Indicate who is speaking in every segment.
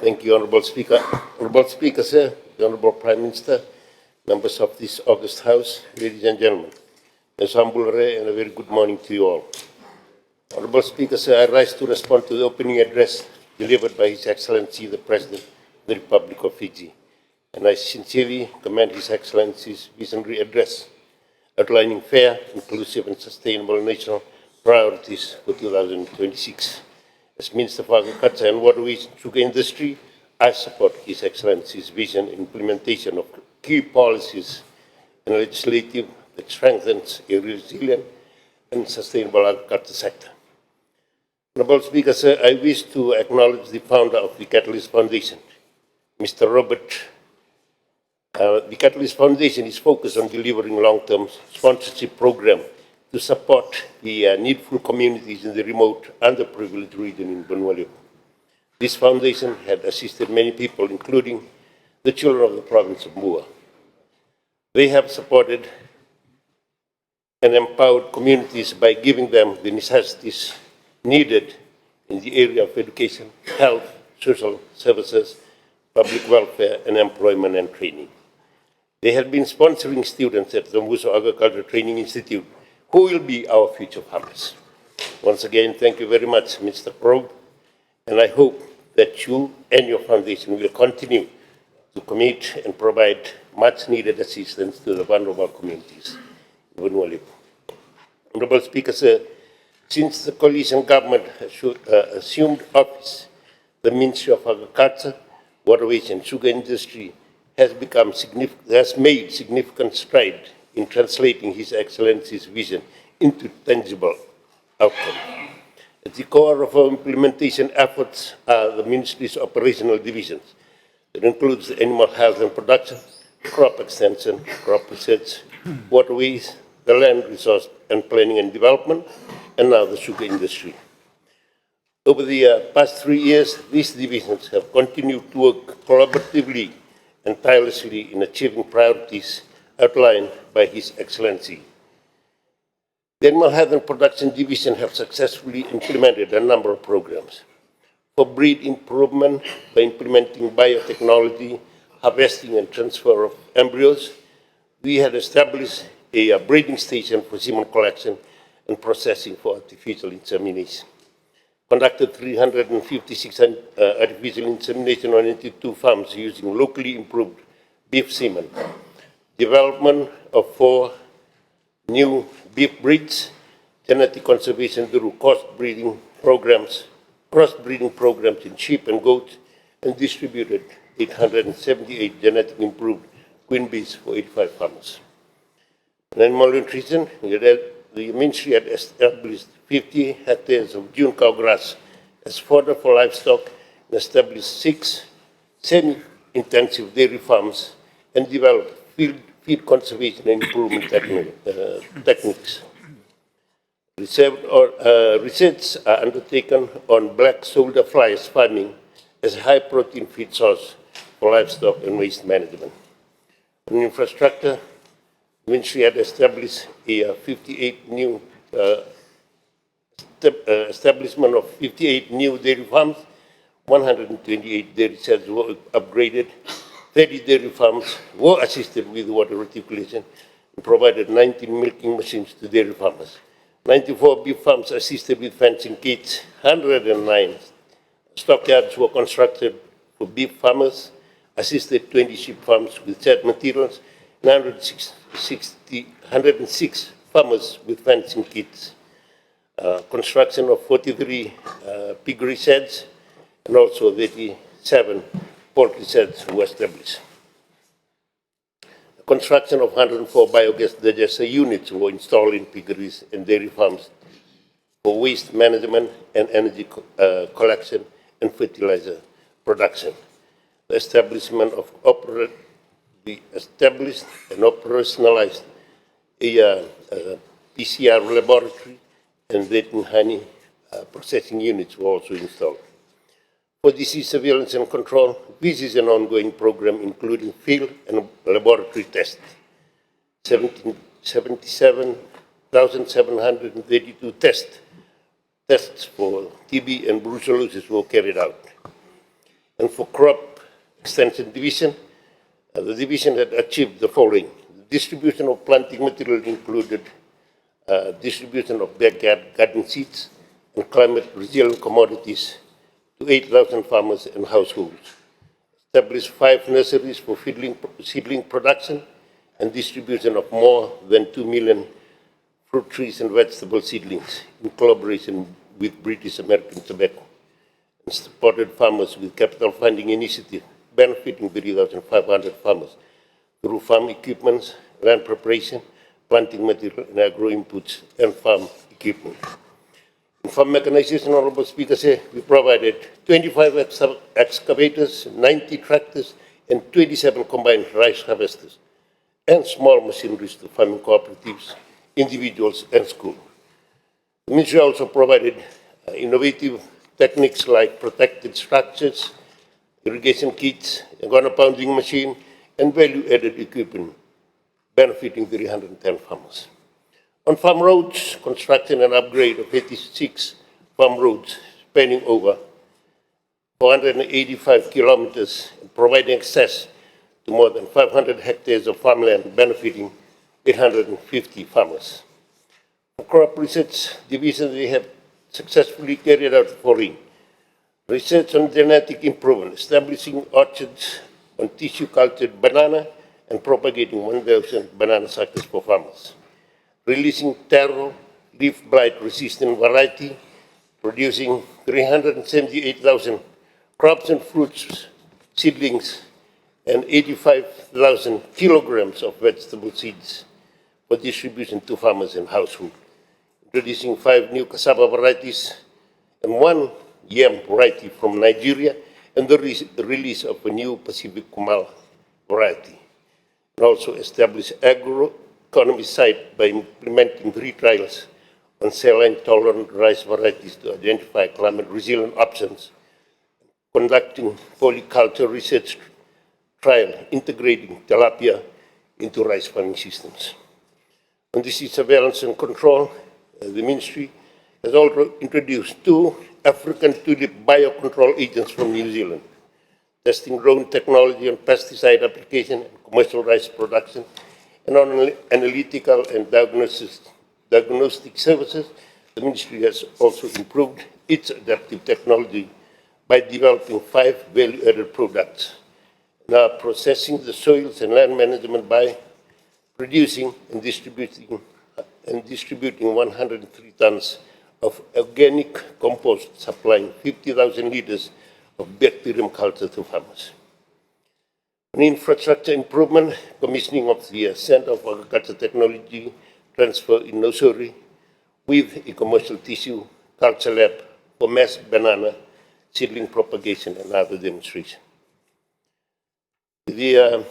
Speaker 1: Thank you, Honourable Speaker. Honourable Speaker, sir, the Honourable Prime Minister, members of this August House, ladies and gentlemen. As humble and a very good morning to you all. Honourable Speaker, sir, I rise to respond to the opening address delivered by His Excellency, the President of the Republic of Fiji. And I sincerely commend His Excellency's visionary address, outlining fair, inclusive and sustainable national priorities for 2026. As Minister for Agriculture and Waterways and Sugar Industry, I support His Excellency's vision and implementation of key policies and legislative that strengthens a resilient and sustainable agriculture sector. Honourable Speaker, sir, I wish to acknowledge the founder of the Catalyst Foundation, Mr. Robert. The Catalyst Foundation is focused on delivering long-term sponsorship program to support the needful communities in the remote, underprivileged region in Benue. This foundation had assisted many people, including the children of the province of Mua. They have supported and empowered communities by giving them the necessities needed in the area of education, health, social services, public welfare, and employment and training. They have been sponsoring students at the Muso Agriculture Training Institute, who will be our future farmers. Once again, thank you very much, Mr. Probe, and I hope that you and your foundation will continue to commit and provide much-needed assistance to the vulnerable communities in Benue. Honourable Speaker, sir, since the coalition government assumed office, the Ministry of Agriculture, Waterways and Sugar Industry has made significant strides in translating His Excellency's vision into tangible outcomes. At the core of our implementation efforts are the Ministry's operational divisions. It includes the animal health and production, crop extension, crop research, waterways, the land resource and planning and development, and now the sugar industry. Over the past 3 years, these divisions have continued to work collaboratively and tirelessly in achieving priorities outlined by His Excellency. The Animal Health and Production Division have successfully implemented a number of programs. For breed improvement, by implementing biotechnology, harvesting and transfer of embryos, we had established a breeding station for semen collection and processing for artificial insemination. Conducted 356 artificial insemination on 82 farms using locally improved beef semen. Development of 4 new beef breeds, genetic conservation through cross-breeding programs in sheep and goats, and distributed 878 genetically improved queen bees for 85 farmers. In animal nutrition, the Ministry had established 50 hectares of June cow grass as fodder for livestock and established 6 semi-intensive dairy farms and developed feed conservation and improvement techniques. Research are undertaken on black soldier flies farming as a high-protein feed source for livestock and waste management. On infrastructure, the Ministry had established a establishment of 58 new dairy farms, 128 dairy sheds were upgraded, 30 dairy farms were assisted with water reticulation and provided 19 milking machines to dairy farmers. 94 beef farms assisted with fencing kits, 109 stockyards were constructed for beef farmers, assisted 20 sheep farms with shed materials, 106 farmers with fencing kits. Construction of 43 piggery sheds and also 87 poultry sheds were established. The construction of 104 biogas digester units were installed in piggeries and dairy farms for waste management and energy collection and fertilizer production. The establishment of established and operationalized a PCR laboratory and latent honey processing units were also installed. For disease surveillance and control, this is an ongoing program including field and laboratory tests. 77,732 tests for TB and brucellosis were carried out. And for crop extension division, the division had achieved the following. The distribution of planting material included distribution of backyard garden seeds and climate resilient commodities to 8,000 farmers and households. Established 5 nurseries for seedling production and distribution of more than 2 million fruit trees and vegetable seedlings in collaboration with British American Tobacco, and supported farmers with capital funding initiative benefiting 3,500 farmers through farm equipment, land preparation, planting material, and agro inputs, and farm equipment. In farm mechanization, Honorable Speaker, we provided 25 excavators, 90 tractors, and 27 combined rice harvesters, and small machineries to farming cooperatives, individuals, and schools. The Ministry also provided innovative techniques like protected structures, irrigation kits, a guano pounding machine, and value-added equipment, benefiting 310 farmers. On farm roads, construction and upgrade of 86 farm roads spanning over 485 kilometers, and providing access to more than 500 hectares of farmland, benefiting 850 farmers. For crop research division, they have successfully carried out the following. Research on genetic improvement, establishing orchards on tissue cultured banana and propagating 1,000 banana suckers for farmers. Releasing taro, leaf blight resistant variety, producing 378,000 crops and fruits, seedlings, and 85,000 kilograms of vegetable seeds for distribution to farmers and households. Introducing 5 new cassava varieties and 1 yam variety from Nigeria, and the release of a new Pacific Kumal variety. And also establish agroeconomy site by implementing 3 trials on saline-tolerant rice varieties to identify climate-resilient options, conducting polyculture research trial integrating tilapia into rice farming systems. On disease surveillance and control, the Ministry has also introduced 2 African tulip biocontrol agents from New Zealand, testing drone technology on pesticide application and commercial rice production, and on analytical and diagnostic services. The Ministry has also improved its adaptive technology by developing 5 value-added products, now processing the soils and land management by producing and distributing 103 tons of organic compost, supplying 50,000 liters of bacterium culture to farmers. On infrastructure improvement, commissioning of the Center of Agriculture Technology transfer in Nosuri with a commercial tissue culture lab for mass banana seedling propagation and other demonstration. The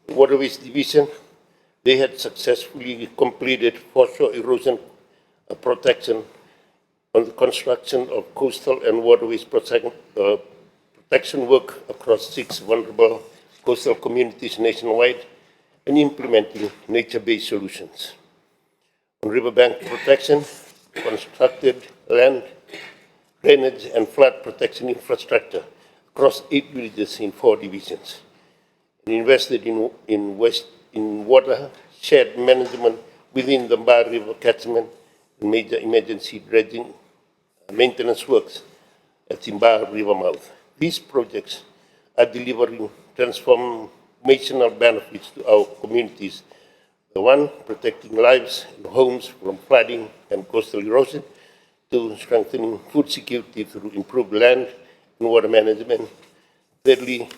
Speaker 1: Waterways Division, they had successfully completed foreshore erosion protection on the construction of coastal and waterways protection work across 6 vulnerable coastal communities nationwide, and implementing nature-based solutions. On riverbank protection, constructed land, drainage, and flood protection infrastructure across 8 villages in 4 divisions, and invested in watershed management within the Mbar River catchment and major emergency dredging maintenance works at the Mbar River mouth. These projects are delivering transformational benefits to our communities. The one, protecting lives and homes from flooding and coastal erosion, 2, strengthening food security through improved land and water management. Thirdly,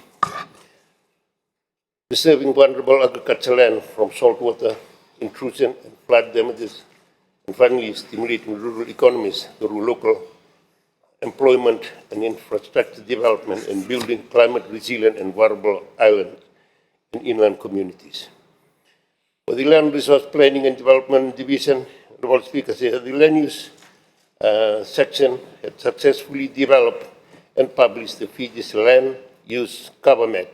Speaker 1: preserving vulnerable agricultural land from saltwater intrusion and flood damages. And finally, stimulating rural economies through local employment and infrastructure development, and building climate resilient and vulnerable island and inland communities. For the Land Resource Planning and Development Division, Honorable Speaker, the land use section had successfully developed and published the Fiji's land use cover map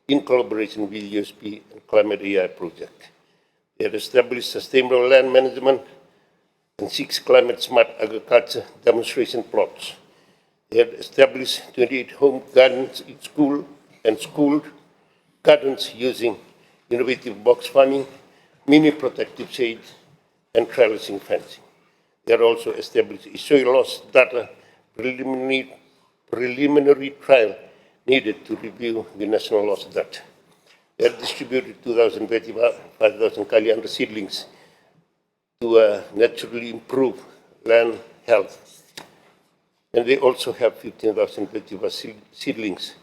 Speaker 1: in collaboration with USP and Climate AI project. They had established sustainable land management and 6 climate smart agriculture demonstration plots. They had established 28 home gardens in school and schooled gardens using innovative box farming, mini protective shade, and trellising fencing. They had also established a soil loss data preliminary trial needed to review the national loss data. They had distributed 5,000 Kaliandra seedlings to naturally improve land health. And they also have 15,000 vetiver seedlings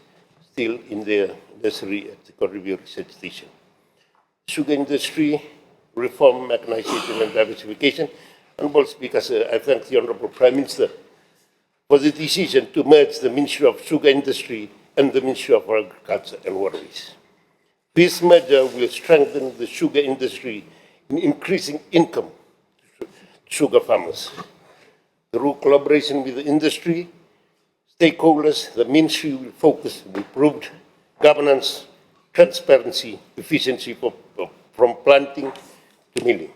Speaker 1: still in their nursery at the Correview Research Station. Sugar industry, reform, mechanization, and diversification. Honorable Speaker, I thank the Honorable Prime Minister for the decision to merge the Ministry of Sugar Industry and the Ministry of Agriculture and Waterways. This merger will strengthen the sugar industry in increasing income to sugar farmers. Through collaboration with the industry stakeholders, the Ministry will focus on improved governance, transparency, efficiency from planting to milling.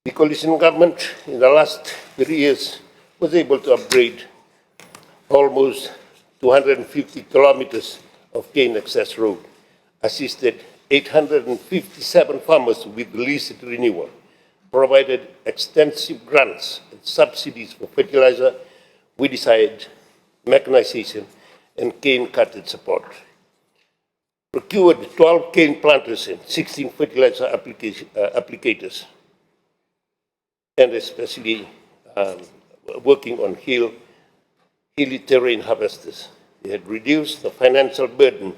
Speaker 1: The coalition government in the last 3 years was able to upgrade almost 250 kilometers of cane access road, assisted 857 farmers with lease renewal, provided extensive grants and subsidies for fertilizer, weedicide, mechanization, and cane cutting support. Procured 12 cane planters and 16 fertilizer applicators, and especially working on hilly terrain harvesters. They had reduced the financial burden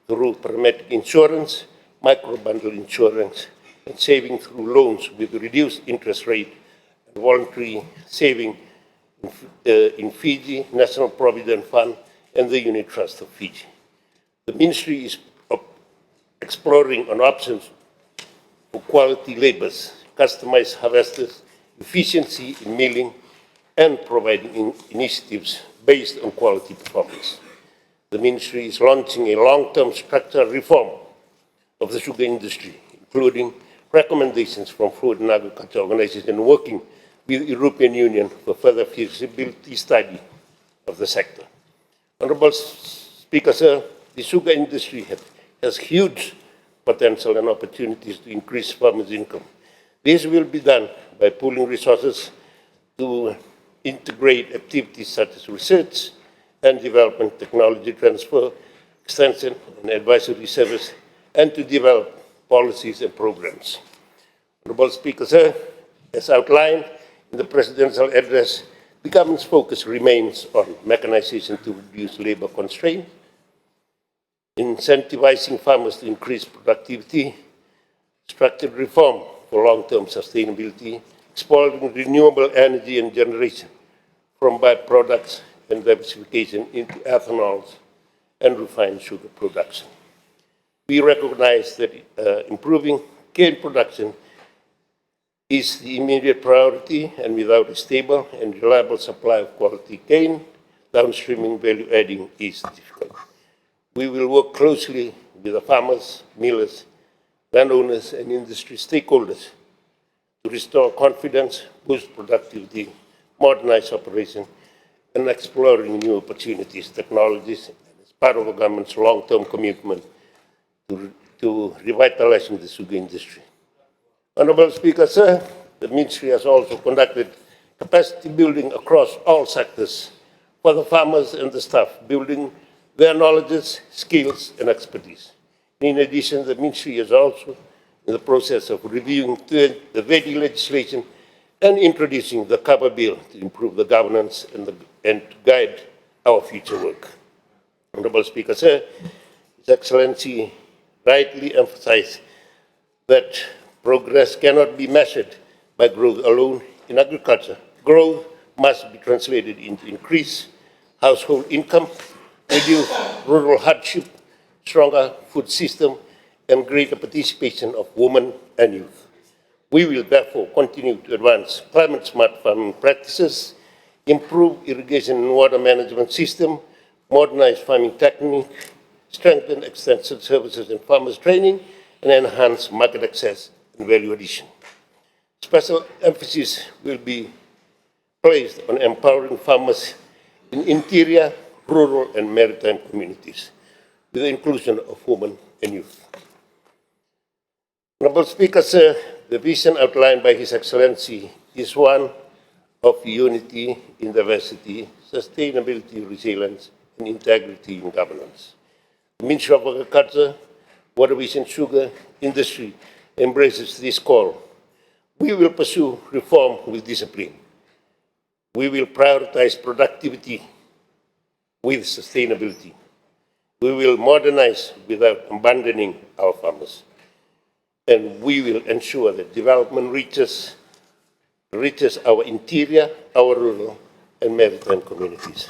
Speaker 1: through parametric insurance, micro-bundle insurance, and saving through loans with reduced interest rate and voluntary saving in Fiji, National Provident Fund, and the Unit Trust of Fiji. The Ministry is exploring on options for quality labors, customized harvesters, efficiency in milling, and providing initiatives based on quality performance. The Ministry is launching a long-term structural reform of the sugar industry, including recommendations from Food and Agriculture Organization and working with the European Union for further feasibility study of the sector. Honorable Speaker, sir, the sugar industry has huge potential and opportunities to increase farmers' income. This will be done by pooling resources to integrate activities such as research and development, technology transfer, extension and advisory service, and to develop policies and programs. Honorable Speaker, sir, as outlined in the Presidential Address, the government's focus remains on mechanization to reduce labor constraints, incentivizing farmers to increase productivity, structured reform for long-term sustainability, exploring renewable energy and generation from byproducts and diversification into ethanols and refined sugar production. We recognize that improving cane production is the immediate priority, and without a stable and reliable supply of quality cane, downstreaming value adding is difficult. We will work closely with the farmers, millers, landowners, and industry stakeholders to restore confidence, boost productivity, modernize operation, and exploring new opportunities, technologies, as part of the government's long-term commitment to revitalizing the sugar industry. Honorable Speaker, sir, the Ministry has also conducted capacity building across all sectors for the farmers and the staff, building their knowledge, skills, and expertise. In addition, the Ministry is also in the process of reviewing the VEDI legislation and introducing the cover bill to improve the governance and to guide our future work. Honorable Speaker, sir, His Excellency rightly emphasized that progress cannot be measured by growth alone in agriculture. Growth must be translated into increased household income, reduced rural hardship, stronger food system, and greater participation of women and youth. We will therefore continue to advance climate-smart farming practices, improve irrigation and water management system, modernize farming technique, strengthen extensive services and farmers training, and enhance market access and value addition. Special emphasis will be placed on empowering farmers in interior, rural, and maritime communities, with the inclusion of women and youth. Honourable Speaker, sir, the vision outlined by His Excellency is one of unity in diversity, sustainability, resilience, and integrity in governance. The Ministry of Agriculture, Waterways and Sugar Industry embraces this call. We will pursue reform with discipline. We will prioritize productivity with sustainability. We will modernize without abandoning our farmers. And we will ensure that development reaches our interior, our rural, and maritime communities.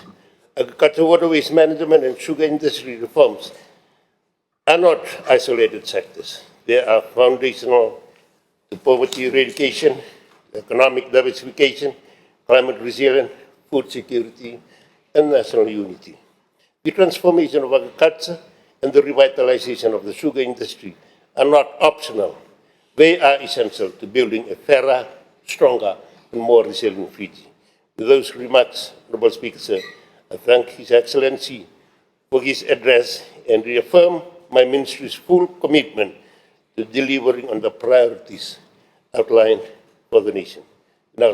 Speaker 1: Agriculture, waterways management, and sugar industry reforms are not isolated sectors. They are foundational to poverty eradication, economic diversification, climate resilience, food security, and national unity. The transformation of agriculture and the revitalization of the sugar industry are not optional. They are essential to building a fairer, stronger, and more resilient Fiji. With those remarks, Honourable Speaker, sir, I thank His Excellency for his address and reaffirm my ministry's full commitment to delivering on the priorities outlined for the nation. Now,